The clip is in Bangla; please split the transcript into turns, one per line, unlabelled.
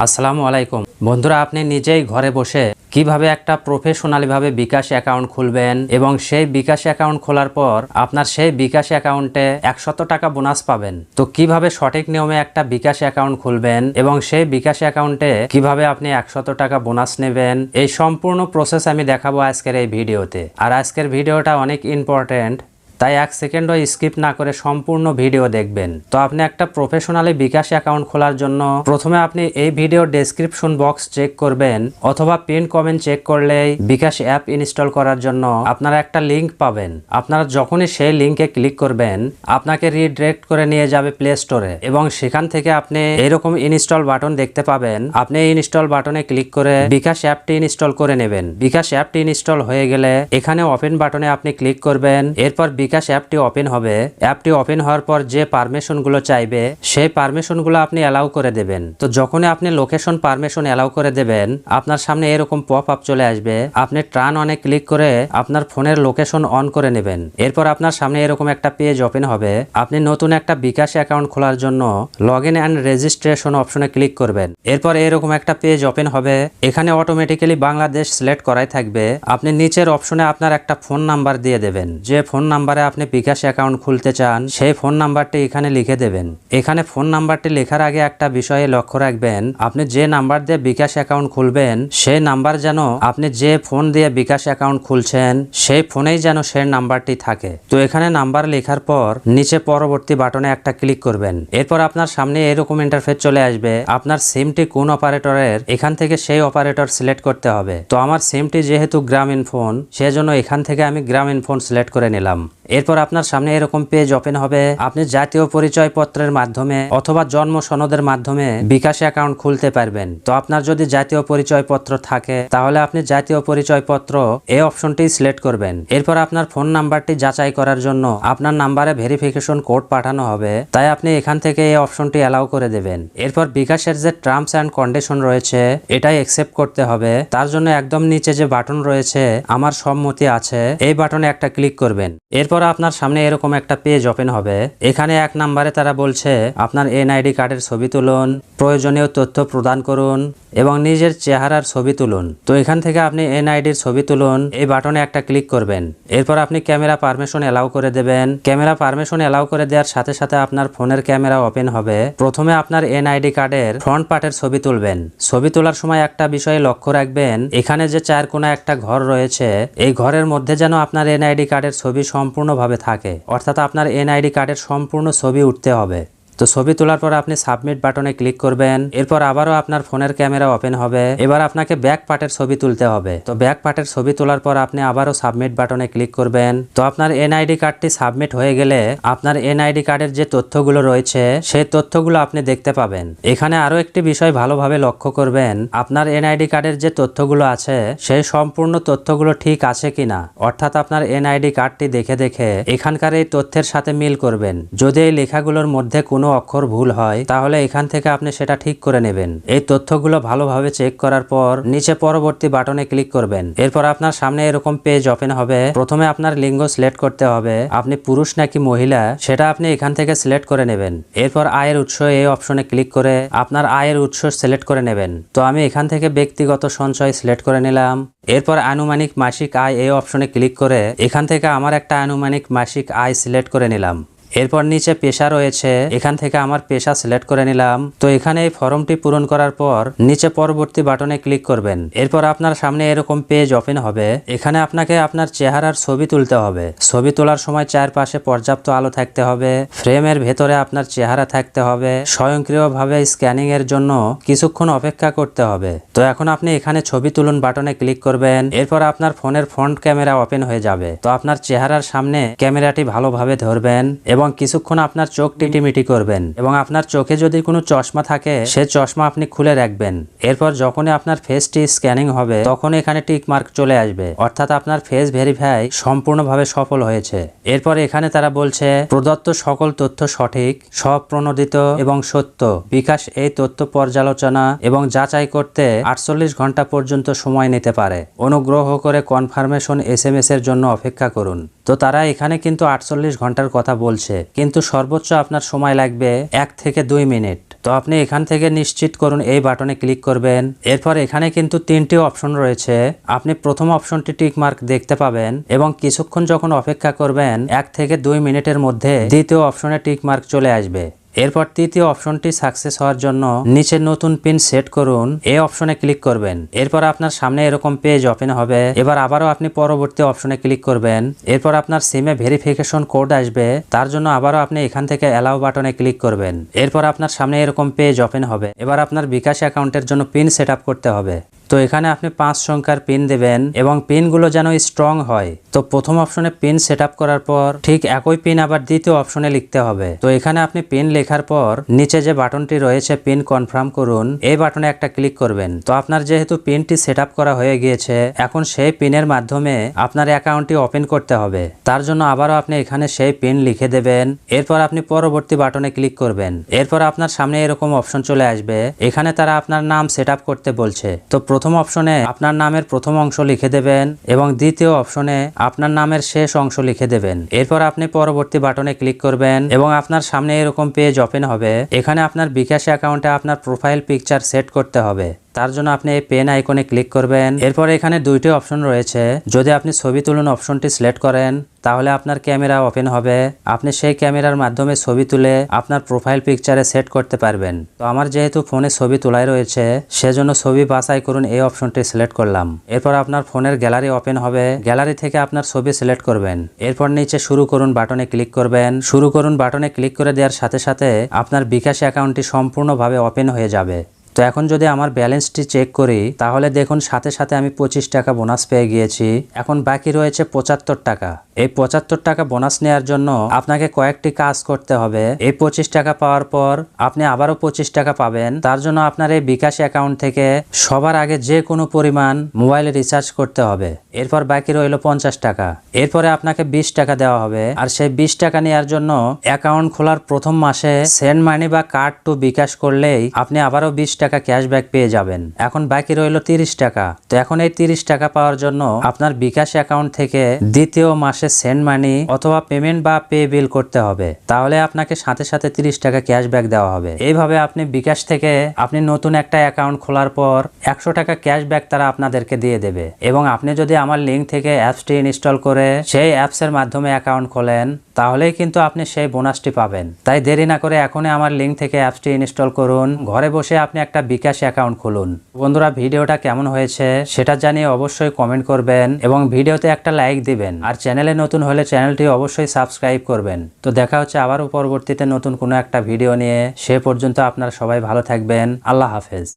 আসসালামু আলাইকুম বন্ধুরা, আপনি নিজেই ঘরে বসে কিভাবে একটা প্রফেশনালি ভাবে বিকাশ অ্যাকাউন্ট খুলবেন এবং সেই বিকাশ অ্যাকাউন্ট খোলার পর আপনার সেই বিকাশ অ্যাকাউন্টে 100 টাকা বোনাস পাবেন। তো কিভাবে সঠিক নিয়মে একটা বিকাশ অ্যাকাউন্ট খুলবেন এবং সেই বিকাশ অ্যাকাউন্টে কিভাবে আপনি 100 টাকা বোনাস নেবেন, এই সম্পূর্ণ প্রসেস আমি দেখাবো আজকের এই ভিডিওতে। আর আজকের ভিডিওটা অনেক ইম্পর্টেন্ট, তাই 1 সেকেন্ডও স্কিপ না করে সম্পূর্ণ ভিডিও দেখবেন। তো আপনি একটা প্রফেশনালি বিকাশ অ্যাকাউন্ট খোলার জন্য প্রথমে আপনি এই ভিডিওর ডেসক্রিপশন বক্স চেক করবেন অথবা পিন কমেন্ট চেক করলেই বিকাশ অ্যাপ ইনস্টল করার জন্য আপনারা একটা লিংক পাবেন। আপনারা যখনই সেই লিংকে ক্লিক করবেন আপনাকে রিডাইরেক্ট করে নিয়ে যাবে প্লে স্টোরে এবং সেখান থেকে আপনি এরকম ইনস্টল বাটন দেখতে পাবেন। আপনি এই ইনস্টল বাটনে ক্লিক করে বিকাশ অ্যাপটি ইনস্টল করে নেবেন। বিকাশ অ্যাপটি ইনস্টল হয়ে গেলে এখানে ওপেন বাটনে আপনি ক্লিক করবেন। এরপর বিকাশ অ্যাপটি ওপেন হবে। অ্যাপটি ওপেন হওয়ার পর যে পারমিশনগুলো চাইবে সেই পারমিশনগুলো আপনি অ্যালাউ করে দেবেন। তো যখনই আপনি লোকেশন পারমিশন অ্যালাউ করে দেবেন আপনার সামনে এরকম পপ আপ চলে আসবে। আপনি টার্ন অনে ক্লিক করে আপনার ফোনের লোকেশন অন করে নেবেন। এরপর আপনার সামনে এরকম একটা পেজ ওপেন হবে। আপনি নতুন একটা বিকাশ অ্যাকাউন্ট খোলার জন্য লগ ইন অ্যান্ড রেজিস্ট্রেশন অপশনে ক্লিক করবেন। এরপর এরকম একটা পেজ ওপেন হবে। এখানে অটোমেটিক্যালি বাংলাদেশ সিলেক্ট করাই থাকবে। আপনি নিচের অপশনে আপনার একটা ফোন নাম্বার দিয়ে দেবেন। যে ফোন নাম্বারে আপনি বিকাশ অ্যাকাউন্ট খুলতে চান সেই ফোন নাম্বারটি এখানে লিখে দেবেন। এখানে ফোন নাম্বারটি লেখার আগে একটা বিষয়ে লক্ষ্য রাখবেন, আপনি যে নাম্বার দিয়ে বিকাশ অ্যাকাউন্ট খুলবেন সেই নাম্বার যেন আপনি যে ফোন দিয়ে বিকাশ অ্যাকাউন্ট খুলছেন সেই ফোনেই যেন সেই নাম্বারটি থাকে। তো এখানে নাম্বার লেখার পর নিচে পরবর্তী বাটনে একটা ক্লিক করবেন। এরপর আপনার সামনে এরকম ইন্টারফেস চলে আসবে। আপনার সিমটি কোন অপারেটরের এখান থেকে সেই অপারেটর সিলেক্ট করতে হবে। তো আমার সিমটি যেহেতু গ্রামীণ ফোন সেজন্য এখান থেকে আমি গ্রামীণ ফোন সিলেক্ট করে নিলাম। এরপর আপনার সামনে এরকম পেজ ওপেন হবে। আপনি জাতীয় পরিচয় পত্রের মাধ্যমে অথবা জন্ম সনদের মাধ্যমে বিকাশ অ্যাকাউন্ট খুলতে পারবেন। তো আপনার যদি জাতীয় পরিচয় পত্র থাকে তাহলে আপনি জাতীয় পরিচয় পত্র এই অপশনটি সিলেক্ট করবেন। এরপর আপনার ফোন নাম্বারটি যাচাই করার জন্য আপনার নাম্বারে ভেরিফিকেশন কোড পাঠানো হবে, তাই আপনি এখান থেকে এই অপশনটি অ্যালাউ করে দেবেন। এরপর বিকাশের যে টার্মস অ্যান্ড কন্ডিশন রয়েছে এটাই অ্যাকসেপ্ট করতে হবে। তার জন্য একদম নিচে যে বাটন রয়েছে আমার সম্মতি আছে এই বাটনে একটা ক্লিক করবেন। এরপর আপনার সামনে এরকম একটা পেজ ওপেন হবে। এখানে 1 নম্বরে তারা বলছে আপনার এনআইডি কার্ডের ছবি তুলুন, প্রয়োজনীয় তথ্য প্রদান করুন এবং নিজের চেহারার ছবি তুলুন। তো এখান থেকে আপনি এনআইডির ছবি তুলুন এই বাটনে একটা ক্লিক করবেন। এরপর আপনি ক্যামেরা পারমিশন অ্যালাউ করে দেবেন। ক্যামেরা পারমিশন অ্যালাউ করে দেওয়ার সাথে সাথে আপনার ফোনের ক্যামেরা ওপেন হবে। প্রথমে আপনার এনআইডি কার্ডের ফ্রন্ট পার্টের ছবি তুলবেন। ছবি তোলার সময় একটা বিষয়ে লক্ষ্য রাখবেন, এখানে যে 4 কোণা একটা ঘর রয়েছে এই ঘরের মধ্যে যেন আপনার এনআইডি কার্ডের ছবি সম্পূর্ণভাবে থাকে, অর্থাৎ আপনার এনআইডি কার্ডের সম্পূর্ণ ছবি উঠতে হবে। তো ছবি তোলার পর আপনি সাবমিট বাটনে ক্লিক করবেন। এরপর আবারও আপনার ফোনের ক্যামেরা ওপেন হবে। এবার আপনাকে ব্যাক পার্টের ছবি তুলতে হবে। তো ব্যাক পার্টের ছবি তোলার পর আপনি আবারও সাবমিট বাটনে ক্লিক করবেন। তো আপনার এনআইডি কার্ডটি সাবমিট হয়ে গেলে আপনার এনআইডি কার্ডের যে তথ্যগুলো রয়েছে সেই তথ্যগুলো আপনি দেখতে পাবেন। এখানে আরো একটি বিষয় ভালোভাবে লক্ষ্য করবেন, আপনার এনআইডি কার্ডের যে তথ্যগুলো আছে সেই সম্পূর্ণ তথ্যগুলো ঠিক আছে কিনা, অর্থাৎ আপনার এনআইডি কার্ডটি দেখে দেখে এখানকার এই তথ্যের সাথে মিল করবেন। যদি এই লেখাগুলোর মধ্যে কোনো অক্ষর ভুল হয় তাহলে এখান থেকে আপনি সেটা ঠিক করে নেবেন। এই তথ্যগুলো ভালোভাবে চেক করার পর নিচে পরবর্তী বাটনে ক্লিক করবেন। এরপর আপনার সামনে এরকম পেজ ওপেন হবে। প্রথমে আপনার লিঙ্গ সিলেক্ট করতে হবে, আপনি পুরুষ নাকি মহিলা সেটা আপনি এখান থেকে সিলেক্ট করে নেবেন। এরপর আয়ের উৎস এই অপশনে ক্লিক করে আপনার আয়ের উৎস সিলেক্ট করে নেবেন। তো আমি এখান থেকে ব্যক্তিগত সঞ্চয় সিলেক্ট করে নিলাম। এরপর আনুমানিক মাসিক আয় এই অপশনে ক্লিক করে এখান থেকে আমার একটা আনুমানিক মাসিক আয় সিলেক্ট করে নিলাম। এরপর নিচে পেশা রয়েছে, এখান থেকে আমার পেশা সিলেক্ট করে নিলাম। তো এখানে এই ফর্মটি পূরণ করার পর নিচে পরবর্তী বাটনে ক্লিক করবেন। এরপর আপনার সামনে এরকম পেজ ওপেন হবে। এখানে আপনাকে আপনার চেহারার ছবি তুলতে হবে। ছবি তোলার সময় চারপাশে পর্যাপ্ত আলো থাকতে হবে, ফ্রেমের ভেতরে আপনার চেহারা থাকতে হবে, স্বয়ংক্রিয়ভাবে স্ক্যানিং এর জন্য কিছুক্ষণ অপেক্ষা করতে হবে। তো এখন আপনি এখানে ছবি তুলুন বাটনে ক্লিক করবেন। এরপর আপনার ফোনের ফ্রন্ট ক্যামেরা ওপেন হয়ে যাবে। তো আপনার চেহারার সামনে ক্যামেরাটি ভালোভাবে ধরবেন এবং কিছুক্ষণ আপনার চোখ টিটিমিটি করবেন এবং আপনার চোখে যদি কোনো চশমা থাকে সে চশমা আপনি খুলে রাখবেন। এরপর যখনই আপনার ফেসটি স্ক্যানিং হবে তখন এখানে টিক মার্ক চলে আসবে, অর্থাৎ আপনার ফেস ভেরিফাই সম্পূর্ণভাবে সফল হয়েছে। এরপর এখানে তারা বলছে প্রদত্ত সকল তথ্য সঠিক, স্বপ্রণোদিত এবং সত্য। বিকাশ এই তথ্য পর্যালোচনা এবং যাচাই করতে 48 ঘন্টা পর্যন্ত সময় নিতে পারে। অনুগ্রহ করে কনফার্মেশন SMS এর জন্য অপেক্ষা করুন। তো তারা এখানে কিন্তু 48 ঘন্টার কথা বলছে, কিন্তু সর্বোচ্চ আপনার সময় লাগবে 1 থেকে 2 মিনিট। তো আপনি এখান থেকে নিশ্চিত করুন এই বাটনে ক্লিক করবেন। এরপর এখানে কিন্তু 3টি অপশন রয়েছে। আপনি প্রথম অপশনটি টিক মার্ক দেখতে পাবেন এবং কিছুক্ষণ যখন অপেক্ষা করবেন 1 থেকে 2 মিনিটের মধ্যে দ্বিতীয় অপশনে টিক মার্ক চলে আসবে। এরপর তৃতীয় অপশনটি সাকসেস হওয়ার জন্য নিচে নতুন পিন সেট করুন এই অপশনে ক্লিক করবেন। এরপর আপনার সামনে এরকম পেজ ওপেন হবে। এবার আবারও আপনি পরবর্তী অপশনে ক্লিক করবেন। এরপর আপনার সিমে ভেরিফিকেশন কোড আসবে, তার জন্য আবারও আপনি এখান থেকে অ্যালাউ বাটনে ক্লিক করবেন। এরপর আপনার সামনে এরকম পেজ ওপেন হবে। এবার আপনার বিকাশ অ্যাকাউন্টের জন্য পিন সেট আপ করতে হবে। তো এখানে আপনি 5 সংখ্যার পিন দেবেন এবং পিনগুলো যেন স্ট্রং হয়। তো প্রথম অপশনে পিন সেট আপ করার পর ঠিক একই পিন আবার দ্বিতীয় অপশনে লিখতে হবে। তো এখানে আপনি পিন লেখার পর নিচে যে বাটনটি রয়েছে পিন কনফার্ম করুন এই বাটনে একটা ক্লিক করবেন। তো আপনার যেহেতু পিনটি সেট আপ করা হয়ে গিয়েছে, এখন সেই পিনের মাধ্যমে আপনার অ্যাকাউন্টটি ওপেন করতে হবে। তার জন্য আবারও আপনি এখানে সেই পিন লিখে দেবেন। এরপর আপনি পরবর্তী বাটনে ক্লিক করবেন। এরপর আপনার সামনে এরকম অপশন চলে আসবে। এখানে তারা আপনার নাম সেট আপ করতে বলছে। তো প্রথম অপশনে আপনার নামের প্রথম অংশ লিখে দেবেন এবং দ্বিতীয় অপশনে আপনার নামের শেষ অংশ লিখে দেবেন। এরপর আপনি পরবর্তী বাটনে ক্লিক করবেন এবং আপনার সামনে এরকম পেজ ওপেন হবে। এখানে আপনার বিকাশ অ্যাকাউন্টে আপনার প্রোফাইল পিকচার সেট করতে হবে। তার জন্য আপনি এই পেন আইকনে ক্লিক করবেন। এরপর এখানে 2টি অপশন রয়েছে। যদি আপনি ছবি তুলুন অপশনটি সিলেক্ট করেন তাহলে আপনার ক্যামেরা ওপেন হবে। আপনি সেই ক্যামেরার মাধ্যমে ছবি তুলে আপনার প্রোফাইল পিকচারে সেট করতে পারবেন। তো আমার যেহেতু ফোনে ছবি তোলাই রয়েছে সেজন্য ছবি বাছাই করুন এই অপশনটি সিলেক্ট করলাম। এরপর আপনার ফোনের গ্যালারি ওপেন হবে। গ্যালারি থেকে আপনার ছবি সিলেক্ট করবেন। এরপর নিচে শুরু করুন বাটনে ক্লিক করবেন। শুরু করুন বাটনে ক্লিক করে দেওয়ার সাথে সাথে আপনার বিকাশ অ্যাকাউন্টটি সম্পূর্ণভাবে ওপেন হয়ে যাবে। তো এখন যদি আমার ব্যালেন্সটি চেক করি তাহলে দেখুন সাথে সাথে আমি 25 টাকা বোনাস পেয়ে গিয়েছি। এখন বাকি রয়েছে 75 টাকা। এই 75 টাকা বোনাস নেওয়ার জন্য আপনাকে কয়েকটি কাজ করতে হবে। এই 25 টাকা পাওয়ার পর আপনি আবারও 25 টাকা পাবেন। তার জন্য আপনার এই বিকাশ অ্যাকাউন্ট থেকে সবার আগে যে কোনো পরিমাণ মোবাইলে রিচার্জ করতে হবে। এরপর বাকি রইল 50 টাকা। এরপরে আপনাকে 20 টাকা দেওয়া হবে। আর সেই 20 টাকা নেওয়ার জন্য অ্যাকাউন্ট খোলার প্রথম মাসে সেন্ড মানি বা কার্ড টু বিকাশ করলেই আপনি আবারও 20 টাকা ক্যাশব্যাক পেয়ে যাবেন। এখন বাকি রইল 30 টাকা। তো এখন এই 30 টাকা পাওয়ার জন্য আপনার বিকাশ অ্যাকাউন্ট থেকে দ্বিতীয় মাসে সেন্ড মানি অথবা পেমেন্ট বা পে বিল করতে হবে। তাহলে আপনাকে সাথে সাথে 30 টাকা ক্যাশব্যাক দেওয়া হবে। এইভাবে আপনি বিকাশ থেকে আপনি নতুন একটা অ্যাকাউন্ট খোলার পর 100 টাকা ক্যাশব্যাক তারা আপনাদেরকে দিয়ে দেবে। এবং আপনি যদি আমার লিঙ্ক থেকে অ্যাপসটি ইনস্টল করে সেই অ্যাপসের মাধ্যমে অ্যাকাউন্ট খোলেন তাহলেই কিন্তু আপনি সেই বোনাসটি পাবেন। তাই দেরি না করে এখনই আমার লিঙ্ক থেকে অ্যাপসটি ইনস্টল করুন। ঘরে বসে আপনি একটা বিকাশ অ্যাকাউন্ট খুলুন। বন্ধুরা ভিডিওটা কেমন হয়েছে সেটা জানিয়ে অবশ্যই কমেন্ট করবেন এবং ভিডিওতে একটা লাইক দিবেন। আর চ্যানেলে নতুন হলে চ্যানেলটি অবশ্যই সাবস্ক্রাইব করবেন। তো দেখা হচ্ছে আবারও পরবর্তীতে নতুন কোনো একটা ভিডিও নিয়ে। সে পর্যন্ত আপনারা সবাই ভালো থাকবেন। আল্লাহ হাফেজ।